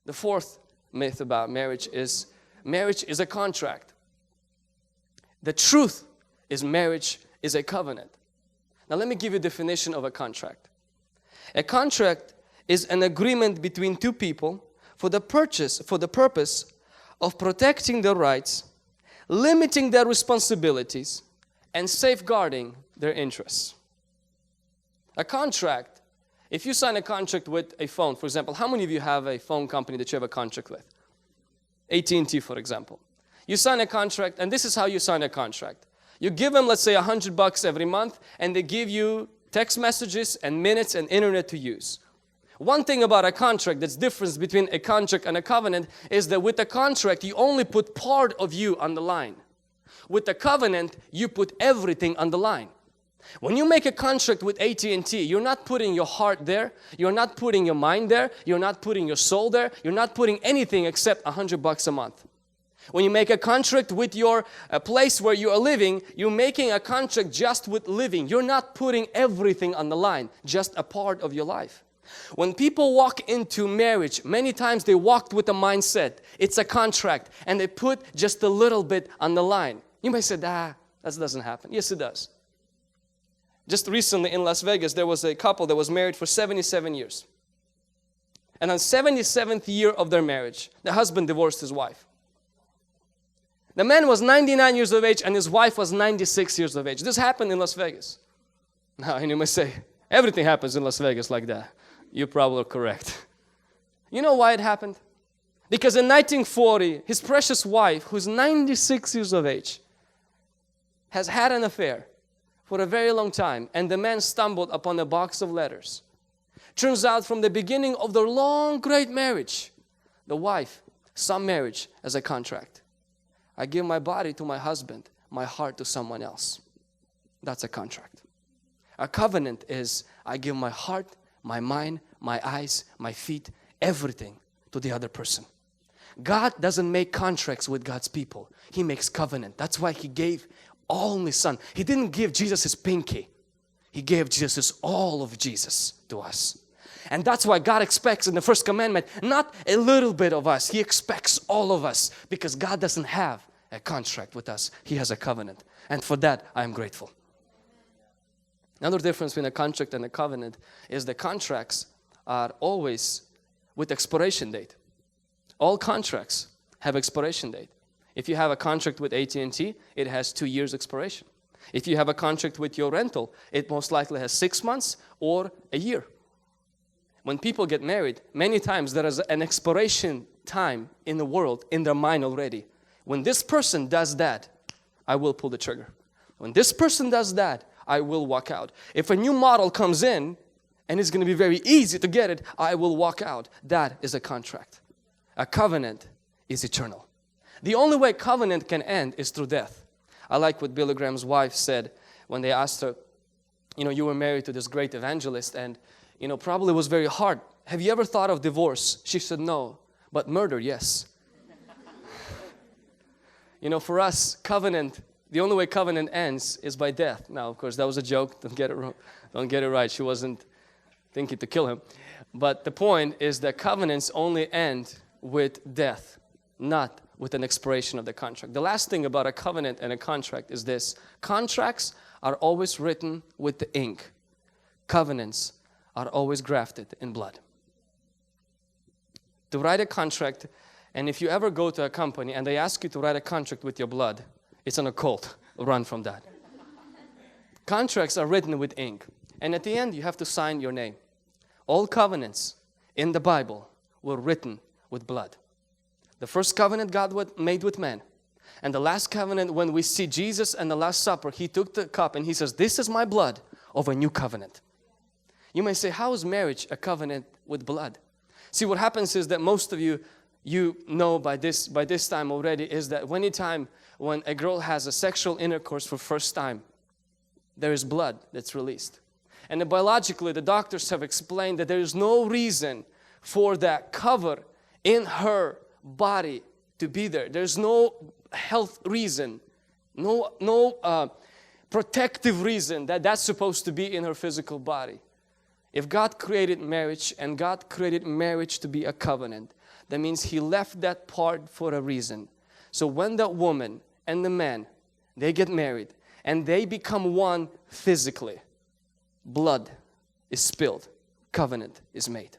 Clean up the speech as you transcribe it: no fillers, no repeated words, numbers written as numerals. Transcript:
The fourth myth about marriage is a contract. The truth is marriage is a covenant. Now let me give you a definition of a contract. A contract is an agreement between two people for the purpose of protecting their rights, limiting their responsibilities, and safeguarding their interests. A contract, if you sign a contract with a phone, for example, how many of you have a phone company that you have a contract with? AT&T, for example. You sign a contract, and this is how you sign a contract. You give them, let's say, $100 every month, and they give you text messages and minutes and internet to use. One thing about a contract that's different between a contract and a covenant is that with a contract, you only put part of you on the line. With a covenant, you put everything on the line. When you make a contract with AT&T, you're not putting your heart there, you're not putting your mind there, you're not putting your soul there, you're not putting anything except $100 a month. When you make a contract with your place where you are living, you're making a contract just with living. You're not putting everything on the line, just a part of your life. When people walk into marriage, many times they walked with a mindset, it's a contract, and they put just a little bit on the line. You may say, that doesn't happen. Yes, it does. Just recently in Las Vegas, there was a couple that was married for 77 years. And on 77th year of their marriage, the husband divorced his wife. The man was 99 years of age and his wife was 96 years of age. This happened in Las Vegas. Now, and you may say, everything happens in Las Vegas like that. You're probably correct. You know why it happened? Because in 1940, his precious wife, who's 96 years of age, has had an affair for a very long time, and the man stumbled upon a box of letters. Turns out from the beginning of their long, great marriage, the wife saw marriage as a contract. I give my body to my husband, my heart to someone else. That's a contract. A covenant is I give my heart, my mind, my eyes, my feet, everything to the other person. God doesn't make contracts with God's people. He makes covenant. That's why He gave only Son. He didn't give Jesus His pinky. He gave Jesus all of Jesus to us. And that's why God expects in the first commandment, not a little bit of us. He expects all of us because God doesn't have a contract with us. He has a covenant. And for that, I am grateful. Another difference between a contract and a covenant is the contracts are always with expiration date. All contracts have expiration date. If you have a contract with AT&T, it has 2 years expiration. If you have a contract with your rental, it most likely has 6 months or a year. When people get married, many times there is an expiration time in the world, in their mind already. When this person does that, I will pull the trigger. When this person does that, I will walk out. If a new model comes in, and it's going to be very easy to get it, I will walk out. That is a contract. A covenant is eternal. The only way covenant can end is through death. I like what Billy Graham's wife said when they asked her, you were married to this great evangelist and, probably was very hard. Have you ever thought of divorce? She said, no, but murder, yes. For us, covenant, the only way covenant ends is by death. Now, of course, that was a joke. Don't get it wrong. Don't get it right. She wasn't thinking to kill him. But the point is that covenants only end with death, not with an expiration of the contract. The last thing about a covenant and a contract is this. Contracts are always written with the ink. Covenants are always grafted in blood. To write a contract, and if you ever go to a company and they ask you to write a contract with your blood, it's an occult. Run from that. Contracts are written with ink. And at the end, you have to sign your name. All covenants in the Bible were written with blood. The first covenant God made with man. And the last covenant, when we see Jesus and the Last Supper, He took the cup and He says, this is my blood of a new covenant. You may say, how is marriage a covenant with blood? See, what happens is that most of you know by this time already is that anytime when a girl has a sexual intercourse for first time, there is blood that's released. And biologically, the doctors have explained that there is no reason for that cover in her body to be there. There's no health reason, no protective reason that that's supposed to be in her physical body. If God created marriage and God created marriage to be a covenant, that means He left that part for a reason. So when that woman and the man, they get married and they become one physically, blood is spilled, covenant is made.